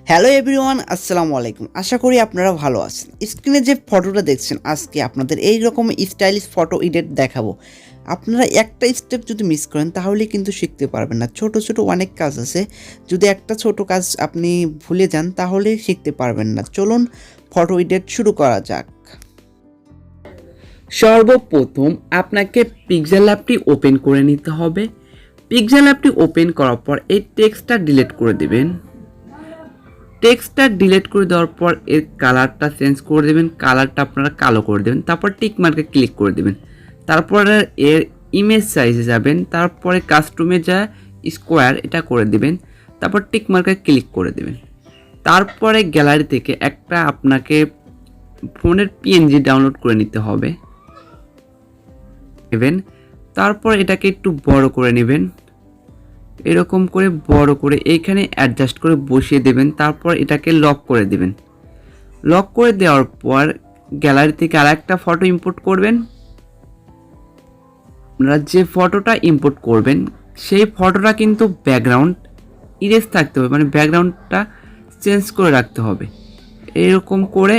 Hello everyone, আসসালামু আলাইকুম। আশা করি আপনারা ভালো আছেন। স্ক্রিনে যে ফটোটা দেখছেন, আজকে আপনাদের এই রকম স্টাইলিশ ফটো এডিট দেখাবো। আপনারা একটা স্টেপ যদি মিস করেন তাহলে কিন্তু শিখতে পারবেন না। ছোট ছোট অনেক কাজ আছে, যদি একটা ছোট কাজ আপনি ভুলে যান তাহলে শিখতে পারবেন না। চলুন ফটো এডিট শুরু করা যাক। সর্বপ্রথম আপনাকে পিক্সেল অ্যাপটি ওপেন করে নিতে হবে। পিক্সেল অ্যাপটি ওপেন করার পর এই টেক্সটটা ডিলিট করে দেবেন। টেক্সটটা ডিলিট করে দেওয়ার পর এর কালারটা চেঞ্জ করে দেবেন, কালারটা আপনারা কালো করে দেবেন, তারপর টিক মার্কে ক্লিক করে দেবেন। তারপরে এর ইমেজ সাইজে যাবেন, তারপরে কাস্টমে যা স্কোয়ার এটা করে দেবেন, তারপর টিক মার্কে ক্লিক করে দেবেন। তারপরে গ্যালারি থেকে একটা আপনাকে ফোনের পিএনজি ডাউনলোড করে নিতে হবে নেবেন। তারপর এটাকে একটু বড় করে নেবেন, এরকম করে বড় করে এইখানে অ্যাডজাস্ট করে বসিয়ে দেবেন। তারপর এটাকে লক করে দেবেন। লক করে দেওয়ার পর গ্যালারি থেকে আরেকটা ফটো ইম্পোর্ট করবেন। আপনারা যে ফটোটা ইম্পোর্ট করবেন সেই ফটোটা কিন্তু ব্যাকগ্রাউন্ড ইরেজ থাকতে হবে, মানে ব্যাকগ্রাউন্ডটা চেঞ্জ করে রাখতে হবে। এরকম করে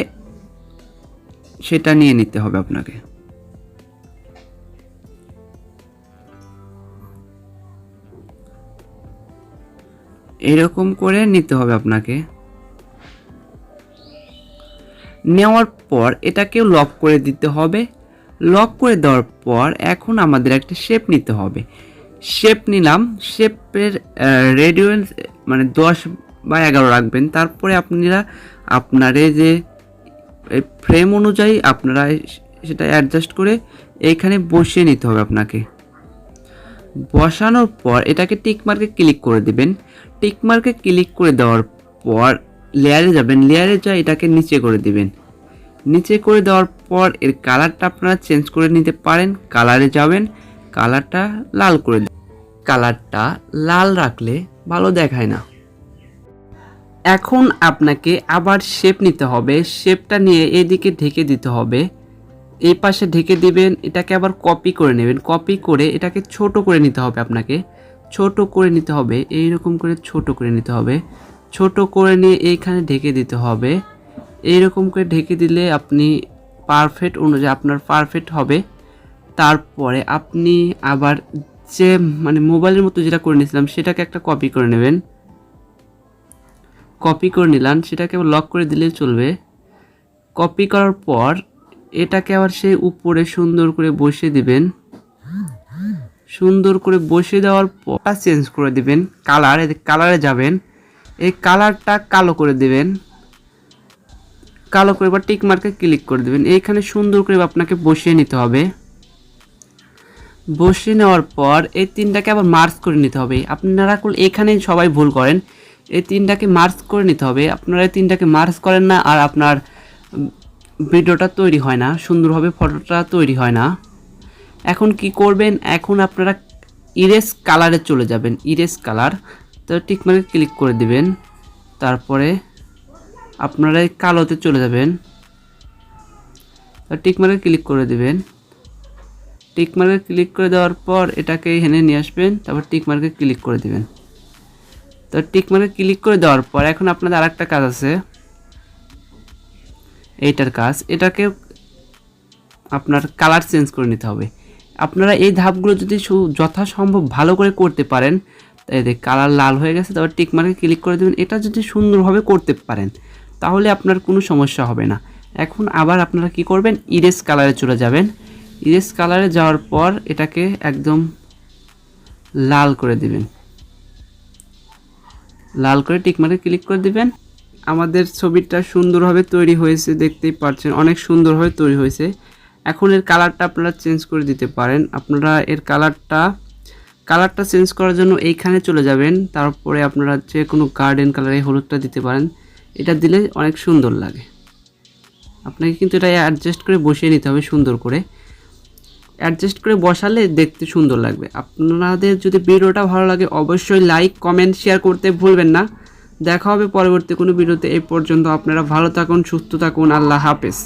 সেটা নিয়ে নিতে হবে আপনাকে। এরকম করে নিতে হবে আপনাকে। নেওয়ার পর এটাকে লক করে দিতে হবে। লক করে দেওয়ার পর এখন আমাদের একটা শেপ নিতে হবে। শেপ নিলাম, শেপের রেডিয়াস মানে 10 বা 11 রাখবেন। তারপরে আপনারা আপনার যে ফ্রেম অনুযায়ী আপনারা সেটা অ্যাডজাস্ট করে এইখানে বসিয়ে নিতে হবে আপনাকে। বসানোর পর এটাকে টিক মার্কে ক্লিক করে দিবেন। টিক মার্কে ক্লিক করে দেওয়ার পর লেয়ারে যাবেন, লেয়ারে যা এটাকে নিচে করে দিবেন। নিচে করে দেওয়ার পর এর কালারটা আপনারা চেঞ্জ করে নিতে পারেন। কালারে যাবেন, কালারটা লাল করে দিন। কালারটা লাল রাখলে ভালো দেখায় না। এখন আপনাকে আবার শেপ নিতে হবে। শেপটা নিয়ে এদিকে ঢেকে দিতে হবে, এই পাশে ঢেকে দিবেন। এটাকে আবার কপি করে নেবেন, কপি করে এটাকে ছোট করে নিতে হবে। আপনাকে ছোট করে নিতে হবে, এইরকম করে ছোট করে নিতে হবে। ছোট করে নিয়ে এইখানে ঢেকে দিতে হবে। এইরকম করে ঢেকে দিলে আপনি পারফেক্ট অনুযায়ী আপনার পারফেক্ট হবে। তারপরে আপনি আবার যে মানে মোবাইলের মতো যেটা করে নিয়েছিলাম সেটাকে একটা কপি করে নেবেন। কপি করে নিলাম, সেটাকে লক করে দিলে চলবে। কপি করার পর এটাকে আবার সেই উপরে সুন্দর করে বসিয়ে দিবেন। সুন্দর করে বসিয়ে দেওয়ার পর চেঞ্জ করে দিবেন কালার। কালারে যাবেন, এই কালারটা কালো করে দিবেন। কালো করে এবার টিক মার্কে ক্লিক করে দেবেন। এইখানে সুন্দর করে আপনাকে বসিয়ে নিতে হবে। বসিয়ে নেওয়ার পর এই তিনটাকে আবার মার্জ করে নিতে হবে। আপনারা এখানে সবাই ভুল করেন, এই তিনটাকে মার্জ করে নিতে হবে। আপনারা এই তিনটাকে মার্জ করেন না আর আপনার ভিডিওটা তৈরি হয় না, সুন্দরভাবে ফটোটা তৈরি হয় না। এখন কি করবেন, এখন আপনারা ইরেজ কালারে চলে যাবেন। ইরেজ কালার, তো টিক মার্কে ক্লিক করে দিবেন। তারপরে আপনারা এই কালোতে চলে যাবেন, টিক মার্কে ক্লিক করে দিবেন। টিক মার্কে ক্লিক করে দেওয়ার পর এটাকে এখানে নিয়ে আসবেন, তারপর টিক মার্কে ক্লিক করে দিবেন। তো টিক মার্কে ক্লিক করে দেওয়ার পর এখন আপনাদের আরেকটা কাজ আছে, এইটার কাজ। এটাকে আপনার কালার চেঞ্জ করে নিতে হবে। আপনারা এই ধাপগুলো যদি যথাসম্ভব ভালো করে করতে পারেন, তাই কালার লাল হয়ে গেছে, তারপর টিক মার্কে ক্লিক করে দেবেন। এটা যদি সুন্দরভাবে করতে পারেন তাহলে আপনার কোনো সমস্যা হবে না। এখন আবার আপনারা কি করবেন, ইরেজ কালারে চলে যাবেন। ইরেজ কালারে যাওয়ার পর এটাকে একদম লাল করে দিবেন। লাল করে টিক মার্কে ক্লিক করে দিবেন। আমাদের ছবিটা সুন্দরভাবে তৈরি হয়েছে, দেখতেই পাচ্ছেন অনেক সুন্দরভাবে তৈরি হয়েছে। এখন এর কালারটা আপনারা চেঞ্জ করে দিতে পারেন। আপনারা এর কালারটা চেঞ্জ করার জন্য এইখানে চলে যাবেন। তারপরে আপনারা যে কোনো গার্ডেন কালারে হলুদটা দিতে পারেন, এটা দিলে অনেক সুন্দর লাগে। আপনাকে কিন্তু এটা অ্যাডজাস্ট করে বসিয়ে নিতে হবে। সুন্দর করে অ্যাডজাস্ট করে বসালে দেখতে সুন্দর লাগবে। আপনাদের যদি ভিডিওটা ভালো লাগে অবশ্যই লাইক, কমেন্ট, শেয়ার করতে ভুলবেন না। দেখা হবে পরবর্তী কোনো ভিডিওতে। এই পর্যন্ত আপনারা ভালো থাকুন, সুস্থ থাকুন। আল্লাহ হাফেজ।